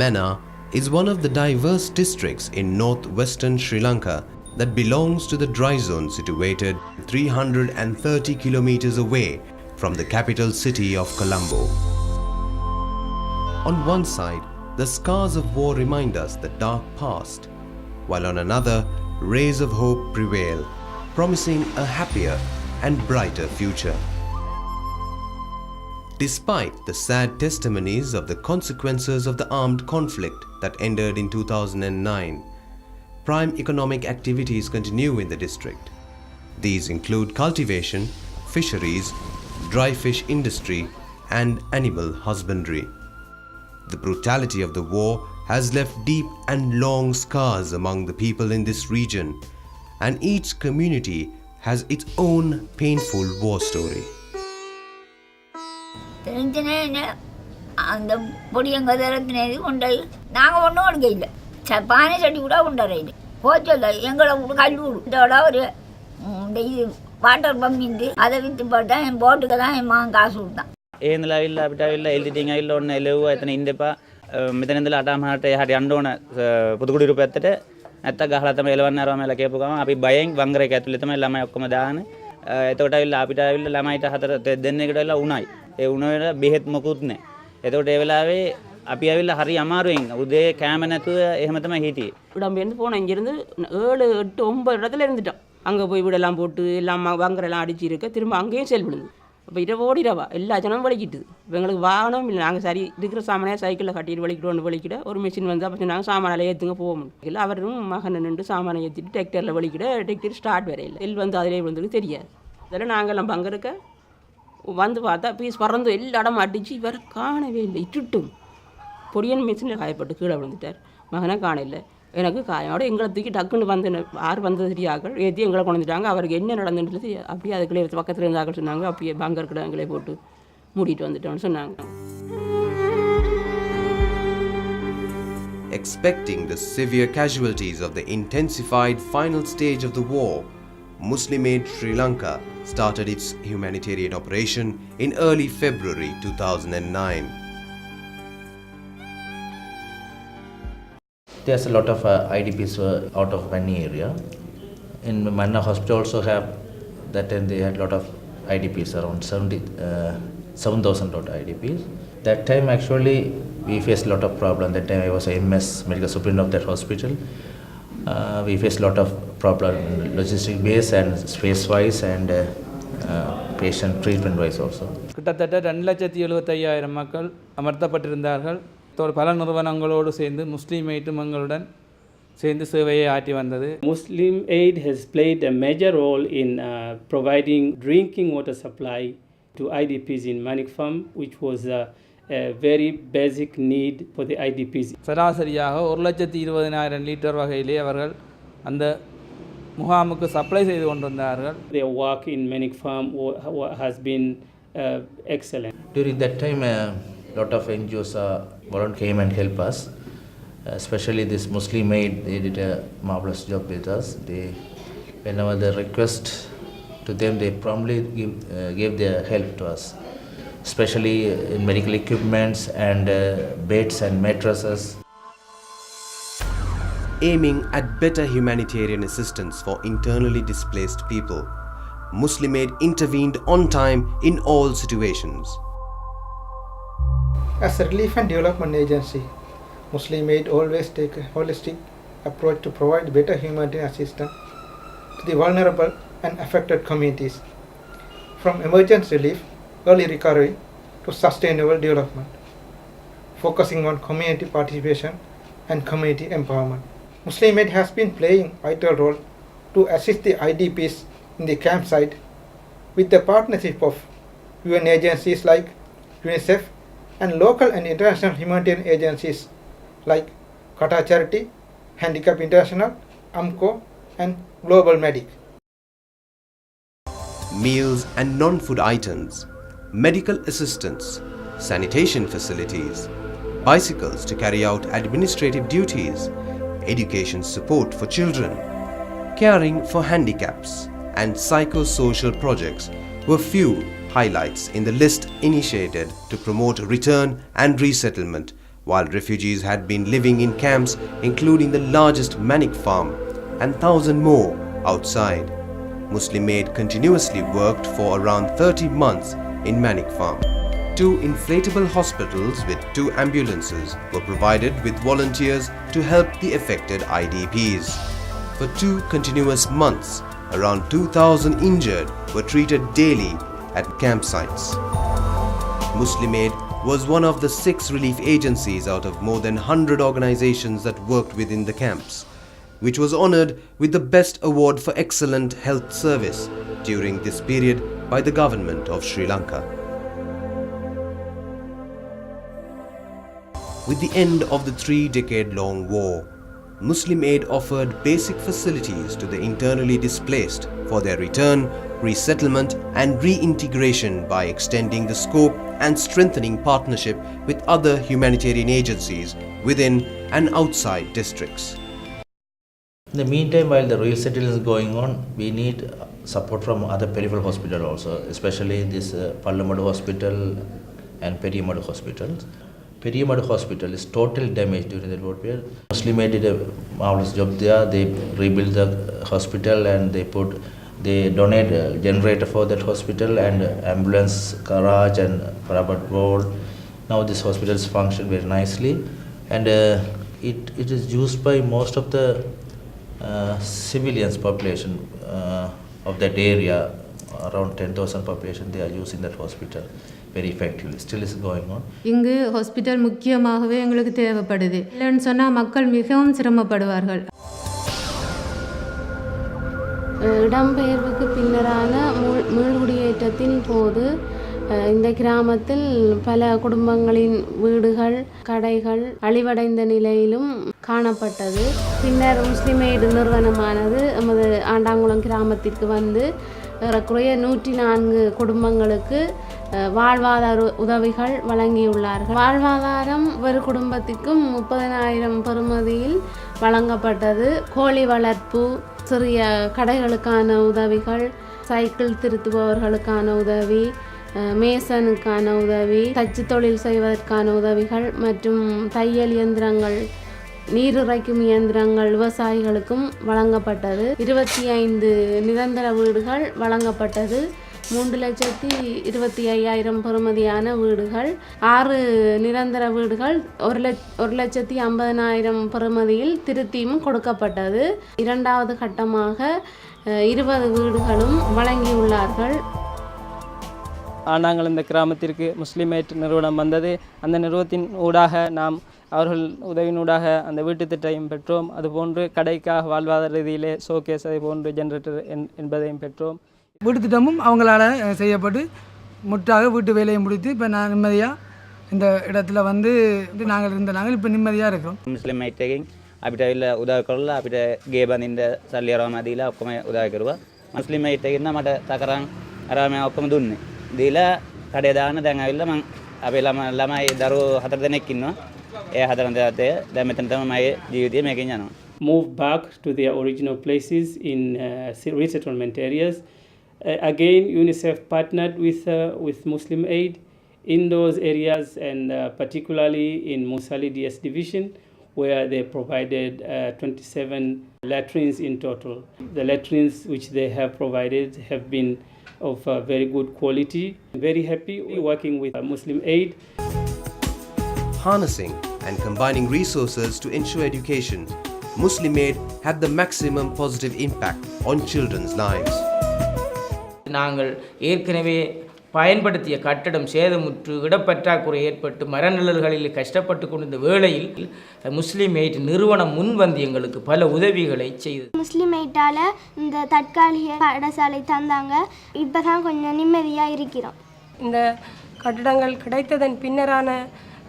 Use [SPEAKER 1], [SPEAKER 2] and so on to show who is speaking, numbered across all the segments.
[SPEAKER 1] Mena is one of the diverse districts in northwestern Sri Lanka that belongs to the dry zone situated 330 kilometers away from the capital city of Colombo. On one side, the scars of war remind us the dark past, while on another, rays of hope prevail, promising a happier and brighter future. Despite the sad testimonies of the consequences of the armed conflict that ended in 2009, prime economic activities continue in the district. These include cultivation, fisheries, dry fish industry, and animal husbandry. The brutality of the war has left deep and long scars among the people in this region, and each community has its own painful war story.
[SPEAKER 2] அந்த பொடியங்கதரத்தினது கொண்டாய் நாங்கள் ஒன்றும் கொடுக்க இல்லை பானை சட்டி கூட கொண்டாடுறது போச்சல எங்களை கல்லூர் இதோட ஒரு இந்த இது வாட்டர் பம்பிந்து அதை விற்று போட்டேன் என் போட்டுக்கு தான் என் மகன் காசு கொடுத்தான்
[SPEAKER 3] ඒඳලා ඇවිල්ලා අපිට ඇවිල්ලා එල්ඩිටින් ඇවිල්ලා ඔන්න එලෙව්වා එතන ඉන්න එපා මෙතන ඉඳලා අටාමහාට එහාට යන්න ඕන පුදුකුඩිරු පැත්තට නැත්තම් ගහලා තමයි එලවන්න ආරම එලා කියපු ගමන් අපි බයෙන් වංගරේක ඇතුලේ තමයි ළමයි ඔක්කොම දාන එතකොට ඇවිල්ලා අපිට ඇවිල්ලා ළමයිට හතර දෙන්නෙකුට ඇවිල්ලා උණයි ඒ උණ වල බෙහෙත් මොකුත් නැහැ එතකොට ඒ වෙලාවේ අපි ඇවිල්ලා හරි අමාරුවෙන් උදේ කෑම නැතුව එහෙම තමයි හිටියේ
[SPEAKER 4] உடம்பேருந்து போனோம் இங்கேருந்து 7, 8, 9 இடத்துல இருந்துட்டோம் அங்கே போய் வீடெல்லாம் போட்டு எல்லாம் வங்கரெல்லாம் அடிச்சிருக்க திரும்ப அங்கேயும் செல் விழுந்து அப்போ இரவு ஓடிடவா எல்லா ஜனமும் வலிக்கிட்டுது இப்போ எங்களுக்கு வாகனம் இல்லை நாங்கள் சரி இருக்கிற சாமானையாக சைக்கிளில் கட்டிட்டு வலிக்கிட்டு வலிக்கிட ஒரு மிஷின் வந்து அப்போ நாங்கள் சாமானில் ஏற்றுங்க போக முடியல அவரும் மகனை நின்று சாமானை ஏற்றிட்டு டிராக்டரில் வலிக்கிட டிராக்டர் ஸ்டார்ட் வரையில எல் வந்து அதிலே விழுந்துருக்கு தெரியாது அதெல்லாம் நாங்கள்லாம் பங்கருக்க வந்து பார்த்தா பீஸ் பறந்து எல்லா இடமும் அடித்து இவரை காணவே இல்லை இட்டுட்டும் பொடியன் மிஷினில் காயப்பட்டு கீழே விழுந்துட்டார் மகனை காண இல்லை எனக்கு காயோட எங்களை தூக்கி டக்குன்னு வந்து யார் வந்தது தெரியாக்கள் ஏற்றி எங்களை கொண்டுட்டாங்க அவருக்கு என்ன நடந்துன்றது அப்படியே அதுக்குள்ளே பக்கத்தில் இருந்தாக்கள் சொன்னாங்க அப்படியே பங்கர் கிட்ட எங்களே போட்டு மூடிட்டு வந்துட்டோம்னு சொன்னாங்க.
[SPEAKER 1] Expecting the severe casualties of the intensified final stage of the war, Muslim Aid Sri Lanka started its humanitarian operation in early February 2009.
[SPEAKER 5] There's a lot of IDPs out of Vanni area. In Manna Hospital also have that time they had a lot of IDPs, around 7,000 lot IDPs. That time actually we faced a lot of problem. That time I was a MS medical superintendent of that hospital. We faced a lot of problem logistic base and space wise and patient treatment wise also.
[SPEAKER 6] கிட்டத்தட்ட 2,75,000 மக்கள் அமர்த்தப்பட்டிருந்தார்கள். பல நிறுவனங்களோடு சேர்ந்து முஸ்லீம் எய்டும் எங்களுடன் சேர்ந்து சேவையை ஆற்றி வந்தது.
[SPEAKER 7] Muslim Aid has played a major role in providing drinking water supply to IDPs in Manik Farm, which was a very basic need for the IDPs.
[SPEAKER 6] சராசரியாக 1,20,000 லிட்டர் வகையிலே அவர்கள் அந்த முகாமுக்கு சப்ளை செய்து கொண்டிருந்தார்கள்.
[SPEAKER 7] Their work in Manik Farm has been excellent.
[SPEAKER 5] During that time lot of NGOs volunteers came and helped us, especially this Muslim Aid. They did a marvelous job with us. They, whenever the request to them, they promptly gave their help to us, especially in medical equipments and beds and mattresses.
[SPEAKER 1] Aiming at better humanitarian assistance for internally displaced people, Muslim Aid intervened on time in all situations.
[SPEAKER 8] As a relief and development agency, Muslim Aid always take a holistic approach to provide better humanitarian assistance to the vulnerable and affected communities, from emergency relief, early recovery to sustainable development, focusing on community participation and community empowerment. Muslim Aid has been playing a vital role to assist the IDPs in the campsite with the partnership of UN agencies like UNICEF and local and international humanitarian agencies like Qatar Charity, Handicap International, AMCO and Global Medic.
[SPEAKER 1] Meals and non-food items, medical assistance, sanitation facilities, bicycles to carry out administrative duties, education support for children, caring for handicaps, and psychosocial projects were few highlights in the list initiated to promote return and resettlement while refugees had been living in camps including the largest manic farm and 1,000 more outside. Muslim Aid continuously worked for around 30 months in manic farm. 2 inflatable hospitals with 2 ambulances were provided with volunteers to help the affected IDPs. For 2 continuous months, around 2,000 injured were treated daily at campsites. Muslim Aid was one of the 6 relief agencies out of more than 100 organizations that worked within the camps, which was honored with the Best Award for Excellent Health Service during this period by the government of Sri Lanka. With the end of the 3-decade-long war, Muslim Aid offered basic facilities to the internally displaced for their return, resettlement and reintegration by extending the scope and strengthening partnership with other humanitarian agencies within and outside districts.
[SPEAKER 5] In the meantime, while the resettlement is going on, we need support from other peripheral hospitals also, especially this Pallamadu Hospital and Periyamadu hospitals. Periyamadu Hospital is totally damaged during the war period. Muslim Aid did a marvelous job there. They rebuilt the hospital and they donate a generator for that hospital and ambulance garage and rubber wall. Now this hospital functions very nicely, and it is used by most of the civilians population of that area. Around 10,000 population they are using that hospital very effectively. Still is going on.
[SPEAKER 9] இங்கு hospital முக்கியமாகவே எங்களுக்கு தேவைப்படுது. இல்லைன்னு சொன்னால் மக்கள் மிகவும் சிரமப்படுவார்கள்.
[SPEAKER 10] இடம்பெயர்வுக்கு பின்னரான மீள்குடியேற்றத்தின் போது இந்த கிராமத்தில் பல குடும்பங்களின் வீடுகள், கடைகள் அழிவடைந்த நிலையிலும் காணப்பட்டது. பின்னர் முஸ்லிம் எய்டு நிறுவனமானது நமது ஆண்டாங்குளம் கிராமத்திற்கு வந்து ஏறக்குறைய 104 குடும்பங்களுக்கு வாழ்வாதார உதவிகள் வழங்கியுள்ளார்கள். வாழ்வாதாரம் ஒரு குடும்பத்திற்கும் 30,000 பெறுமதியில் வழங்கப்பட்டது. கோழி வளர்ப்பு, சிறிய கடைகளுக்கான உதவிகள், சைக்கிள் திருத்துபவர்களுக்கான உதவி, மேசனுக்கான உதவி, தச்சு தொழில் செய்வதற்கான உதவிகள் மற்றும் தையல் இயந்திரங்கள், நீரிறைக்கும் இயந்திரங்கள் விவசாயிகளுக்கும் வழங்கப்பட்டது. 25 நிரந்தர வீடுகள் வழங்கப்பட்டது. 3,25,000 பெறுமதியான வீடுகள், 6 நிரந்தர வீடுகள் 1,50,000 பெறுமதியில் திருத்தியும் கொடுக்கப்பட்டது. 2வது கட்டமாக 20 வீடுகளும் வழங்கியுள்ளார்கள்.
[SPEAKER 11] நாங்கள் இந்த கிராமத்திற்கு முஸ்லிம் எய்ட் நிறுவனம் வந்தது. அந்த நிறுவனத்தின் ஊடாக நாம் அவர்கள் உதவியினூடாக அந்த வீட்டு திட்டையும் பெற்றோம். அதுபோன்று கடைக்காக வாழ்வாதார ரீதியிலே ஷோகேஸ் அதை போன்று ஜென்ரேட்டர் என்பதையும் பெற்றோம்.
[SPEAKER 12] வீட்டு திட்டமும் அவங்களால செய்யப்பட்டு முற்றாக வீட்டு வேலையை முடித்து இப்போ நான் நிம்மதியாக இந்த இடத்துல வந்து நாங்கள் இப்போ நிம்மதியாக இருக்கிறோம்.
[SPEAKER 3] මුස්ලිම් අයිට් එකෙන් අපිට ඇවිල්ලා උදව් කරලා අපිට ගේ බඳින්න සල්ලි අරවම දීලා ඔක්කොම උදව් කරුවා. මුස්ලිම් අයිට් එකෙන් මට තකරන් අරවම ඔක්කොම දුන්නේ. දීලා කඩේ දාන්න දැන් ඇවිල්ලා මම අපේ ළමයි දරුවෝ 4 දෙනෙක් ඉන්නවා. ඒ 4 දෙනාට දැන් මෙතන තමයි මගේ ජීවිතය මේකෙන් යනවා.
[SPEAKER 7] Move back to their original places in resettlement areas. Again, UNICEF partnered with Muslim Aid in those areas, and particularly in Musali DS division, where they provided 27 latrines in total. The latrines which they have provided have been of very good quality. Very happy working with Muslim Aid.
[SPEAKER 1] Harnessing and combining resources to ensure education, Muslim Aid had the maximum positive impact on children's lives.
[SPEAKER 13] நாங்கள் ஏற்கனவே பயன்படுத்திய கட்டடம் சேதமுற்று இடப்பற்றாக்குறை ஏற்பட்டு மரநிழல்களில் கஷ்டப்பட்டு கொண்டிருந்த வேளையில் முஸ்லீம் eight நிறுவனம் முன்வந்து எங்களுக்கு பல உதவிகளை செய்தது.
[SPEAKER 14] முஸ்லீம் எய்ட்டால் இந்த தற்காலிக பாடசாலை தந்தாங்க. இப்போ தான் கொஞ்சம் நிம்மதியாக இருக்கிறோம்.
[SPEAKER 15] இந்த கட்டடங்கள் கிடைத்ததன் பின்னரான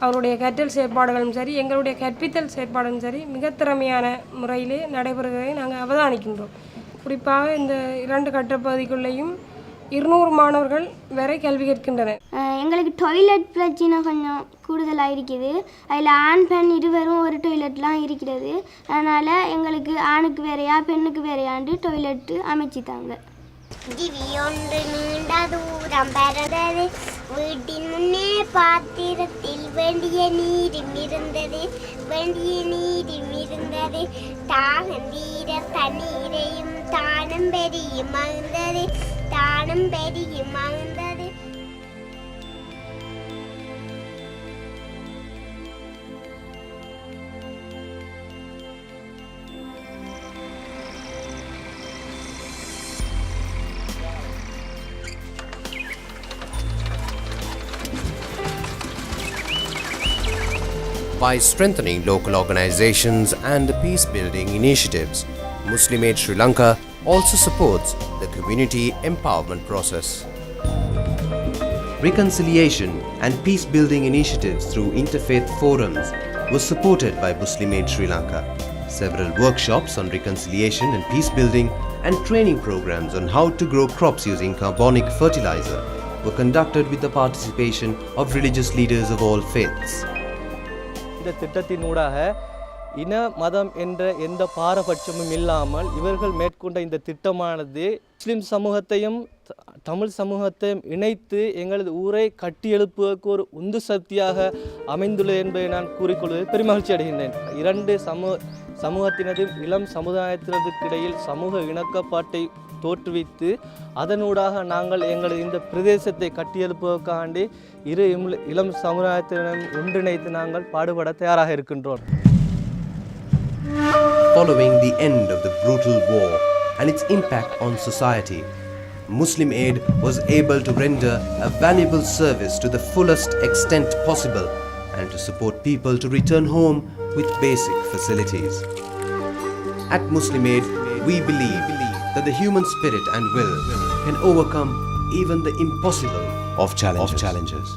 [SPEAKER 15] அவருடைய கற்றல் செயற்பாடுகளும் சரி, எங்களுடைய கற்பித்தல் செயற்பாடும் சரி மிக திறமையான முறையிலே நடைபெறுவதை நாங்கள் அவதானிக்கின்றோம். குறிப்பாக இந்த 2 கட்டப்பகுதிக்குள்ளேயும் 200 மாணவர்கள் வரை கல்வி கற்கின்றனர்.
[SPEAKER 14] எங்களுக்கு டாய்லெட் பிரச்சனை கொஞ்சம் கூடுதலாக இருக்குது. அதில் ஆண் பெண் இருவரும் ஒரு டாய்லெட்லாம் இருக்கிறது. அதனால் எங்களுக்கு ஆணுக்கு வேறையா பெண்ணுக்கு வேறையாண்டு டாய்லெட்டு அமைச்சித்தாங்க.
[SPEAKER 16] ஜிவி ஒன்று நீண்ட தூரம் பறந்தது,
[SPEAKER 14] வீட்டின் முன்னே பாத்திரத்தில் வேண்டிய நீரும் இருந்தது, வேண்டிய நீரும் இருந்தது. தாகந்தீர தண்ணீரையும் தானம் பெரியும் மகிழ்ந்தது, தானம் பெரியும் மகிழ்ந்தது.
[SPEAKER 1] By strengthening local organizations and peace-building initiatives, Muslim Aid Sri Lanka also supports the community empowerment process. Reconciliation and peace-building initiatives through interfaith forums was supported by Muslim Aid Sri Lanka. Several workshops on reconciliation and peace-building and training programs on how to grow crops using carbonic fertilizer were conducted with the participation of religious leaders of all faiths.
[SPEAKER 11] இந்த திட்டத்தினூடாக இன மதம் என்ற எந்த பாரபட்சமும் இல்லாமல் இவர்கள் மேற்கொண்ட இந்த திட்டமானது முஸ்லிம் சமூகத்தையும் தமிழ் சமூகத்தையும் இணைத்து எங்களது ஊரை கட்டியெழுப்புவதற்கு ஒரு உந்து சக்தியாக அமைந்துள்ளது என்பதை நான் கூறிக்கொள்வதில் பெருமகிழ்ச்சி அடைகின்றேன். இரண்டு சமூகத்தினதும் இளம் சமுதாயத்தினருக்கு இடையில் சமூக இணக்கப்பாட்டை தோற்றுவித்து அதனூடாக நாங்கள் எங்களது இந்த பிரதேசத்தை கட்டியெழுப்புவதற்காண்டி இரு இளம் சமுதாயத்தினரும் ஒன்றிணைத்து நாங்கள் பாடுபட தயாராக இருக்கின்றோம்.
[SPEAKER 1] Following the end of the brutal war and its impact on society, Muslim Aid was able to render a valuable service to the fullest extent possible and to support people to return home with basic facilities. At Muslim Aid, we believe that the human spirit and will can overcome even the impossible of challenges.